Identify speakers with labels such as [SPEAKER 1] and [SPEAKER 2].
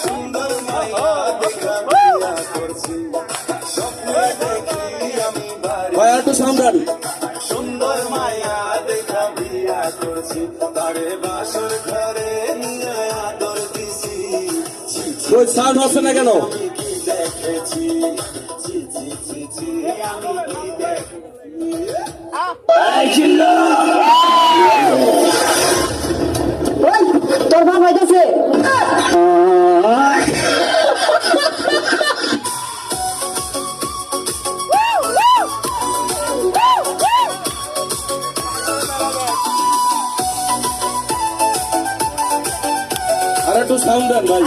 [SPEAKER 1] সুন্দর মায়া দেখা বিয়া করছি স্বপ্নে দেখি আমি
[SPEAKER 2] ভাই আর একটু সামরান।
[SPEAKER 1] সুন্দর মায়া দেখা বিয়া করছি তারে বাসর ঘরে নিয়ে আদর দিছি
[SPEAKER 2] ওই সাউন্ড হচ্ছে না কেন?
[SPEAKER 1] আমি কি দেখেছি ছি ছি ছি ছি আমি কি দেখেছি
[SPEAKER 3] তোর বাপ হইতেছে
[SPEAKER 2] আর একটু সাউন্ড দেন ভাই।